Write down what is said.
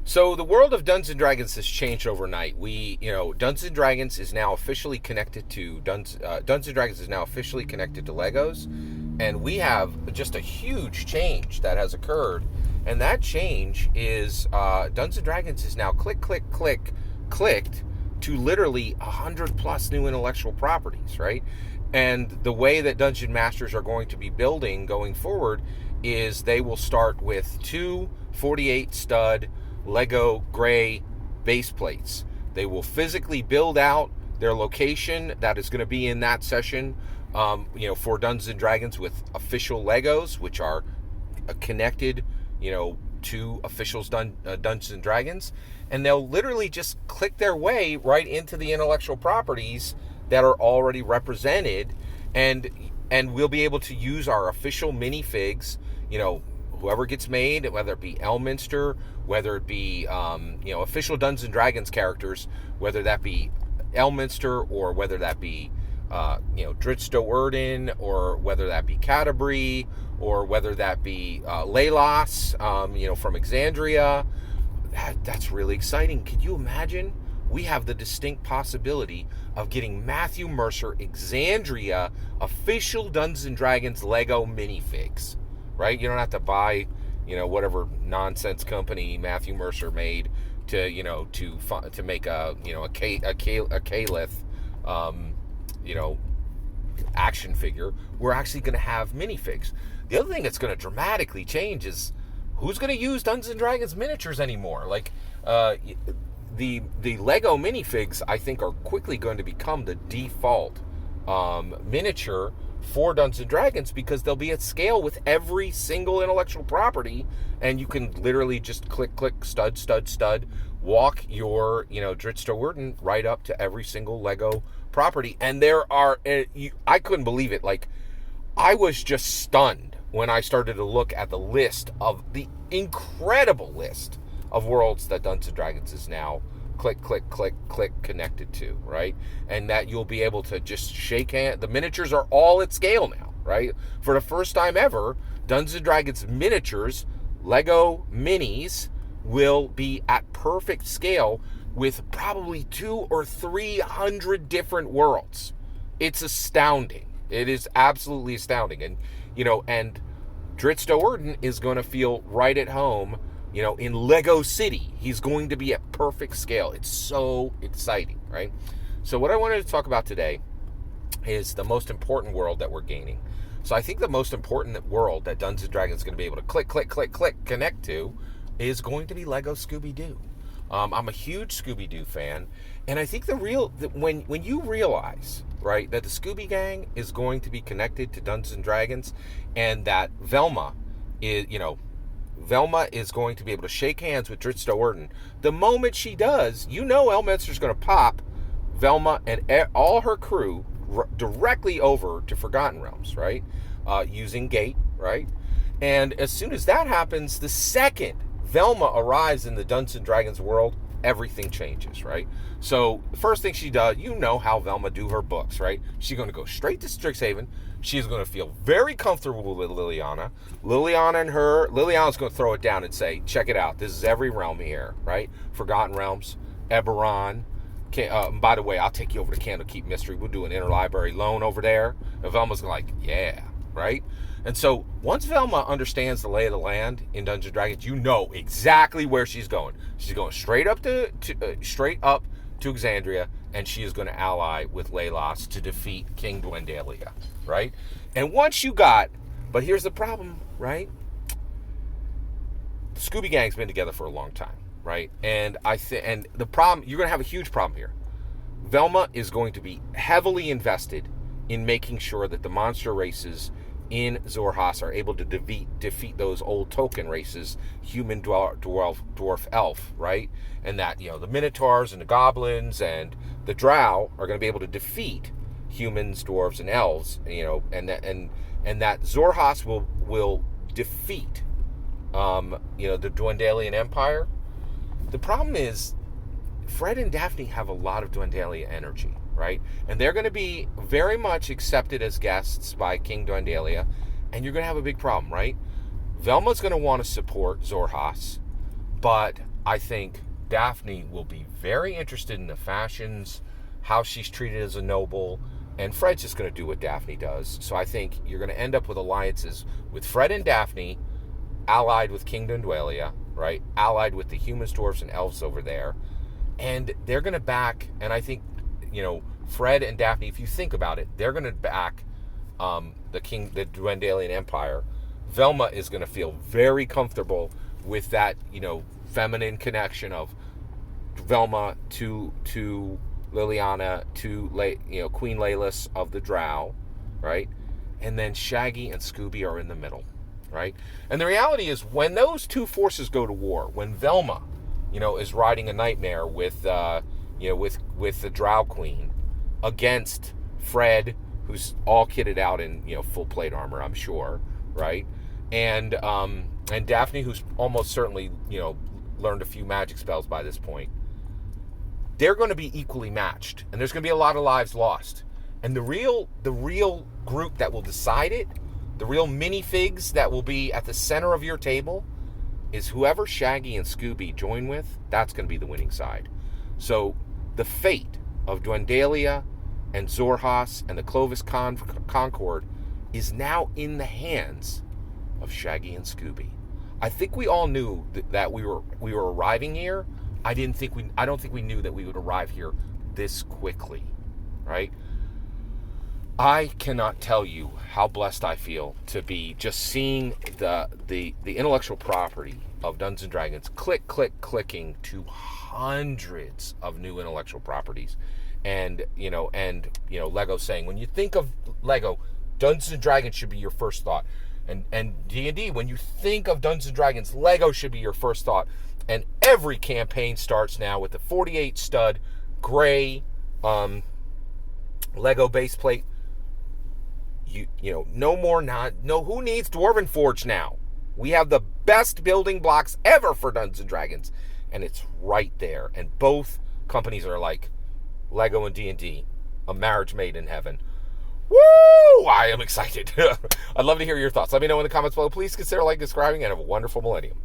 So the world of Dungeons and Dragons has changed overnight. Dungeons and Dragons is now officially connected to Dungeons and Dragons is now officially connected to Legos, and we have just a huge change that has occurred. And that change is Dungeons and Dragons is now clicked to literally 100 plus new intellectual properties, right? And the way that Dungeon Masters are going to be building going forward is they will start with two 48 stud Lego gray base plates. They will physically build out their location that is going to be in that session, for Dungeons and Dragons with official Legos, which are connected, to officials Dungeons and Dragons, and they'll literally just click their way right into the intellectual properties that are already represented, and we'll be able to use our official minifigs, whoever gets made, whether it be Elminster, whether it be, official Dungeons and Dragons characters, whether that be Elminster or whether that be, Dritsto, or whether that be Canterbury, or whether that be Leylas, from Exandria. That's really exciting. Could you imagine? We have the distinct possibility of getting Matthew Mercer Exandria official Dungeons and Dragons Lego minifigs. Right? You don't have to buy, whatever nonsense company Matthew Mercer made to make a Caliph, action figure. We're actually going to have minifigs. The other thing that's going to dramatically change is who's going to use Dungeons and Dragons miniatures anymore. Like, the Lego minifigs, I think, are quickly going to become the default miniature for Dungeons and Dragons, because they'll be at scale with every single intellectual property, and you can literally just click, stud, walk your, Dritsto right up to every single Lego property. And there are, I couldn't believe it. Like, I was just stunned when I started to look at the the incredible list of worlds that Dungeons and Dragons is now click connected to, right? And that you'll be able to just shake hands. The miniatures are all at scale now, right? For the first time ever, Dungeons and Dragons miniatures, Lego minis, will be at perfect scale with probably 200 or 300 different worlds. It's astounding. It is absolutely astounding. And, and Dritsto is going to feel right at home, in Lego City. He's going to be at perfect scale. It's so exciting, right? So what I wanted to talk about today is the most important world that we're gaining. So I think the most important world that Dungeons and Dragons is going to be able to click, connect to is going to be Lego Scooby-Doo. I'm a huge Scooby-Doo fan, and I think when you realize, right, that the Scooby Gang is going to be connected to Dungeons and Dragons, and that Velma is going to be able to shake hands with Dritsto. The moment she does, Elminster's going to pop Velma and all her crew directly over to Forgotten Realms, right? Using Gate, right? And as soon as that happens, the second Velma arrives in the Dungeons and Dragons world, everything changes, right? So the first thing she does, how Velma do her books, right? She's going to go straight to Strixhaven. She's going to feel very comfortable with Liliana. Liliana's going to throw it down and say, check it out. This is every realm here, right? Forgotten Realms, Eberron. By the way, I'll take you over to Candlekeep Mystery. We'll do an interlibrary loan over there. And Velma's like, yeah, right? And so once Velma understands the lay of the land in Dungeons & Dragons, you know exactly where she's going. She's going straight up to Exandria, and she is going to ally with Leylas to defeat King Dwendalia, right? And once but here's the problem, right? The Scooby Gang's been together for a long time, right? And and the problem, you're going to have a huge problem here. Velma is going to be heavily invested in making sure that the monster races in Xhorhas are able to defeat those old token races, human, dwarf, elf, right? And that, the Minotaurs and the Goblins and the Drow are going to be able to defeat humans, dwarves, and elves, and that Xhorhas will defeat, the Dwendalian Empire. The problem is, Fred and Daphne have a lot of Dwendalia energy, right? And they're going to be very much accepted as guests by King Dwendalia, and you're going to have a big problem, right? Velma's going to want to support Xhorhas, but I think Daphne will be very interested in the fashions, how she's treated as a noble, and Fred's just going to do what Daphne does. So I think you're going to end up with alliances with Fred and Daphne, allied with King Dwendwalia, right? Allied with the humans, dwarves, and elves over there. And they're going to back, and I think, Fred and Daphne, if you think about it, they're going to back the Dwendalian Empire. Velma is going to feel very comfortable with that, feminine connection of Velma to Liliana to Queen Leylas of the Drow, right? And then Shaggy and Scooby are in the middle, right? And the reality is, when those two forces go to war, when Velma, is riding a nightmare with the Drow Queen against Fred, who's all kitted out in full plate armor, I'm sure, right? And Daphne, who's almost certainly learned a few magic spells by this point. They're going to be equally matched, and there's going to be a lot of lives lost. And the real group that will decide it, the real minifigs that will be at the center of your table, is whoever Shaggy and Scooby join with. That's going to be the winning side. So the fate of Dwendalia and Xhorhas and the Clovis Concord is now in the hands of Shaggy and Scooby. I think we all knew that we were arriving here. I don't think we knew that we would arrive here this quickly, right? I cannot tell you how blessed I feel to be just seeing the intellectual property of Dungeons & Dragons clicking to hundreds of new intellectual properties. And Lego saying, when you think of Lego, Dungeons & Dragons should be your first thought. And D&D, when you think of Dungeons & Dragons, Lego should be your first thought. And every campaign starts now with the 48 stud gray Lego base plate. Who needs Dwarven Forge now? We have the best building blocks ever for Dungeons & Dragons, and it's right there. And both companies are like Lego and D&D, a marriage made in heaven. Woo! I am excited. I'd love to hear your thoughts. Let me know in the comments below. Please consider liking, subscribing, and have a wonderful millennium.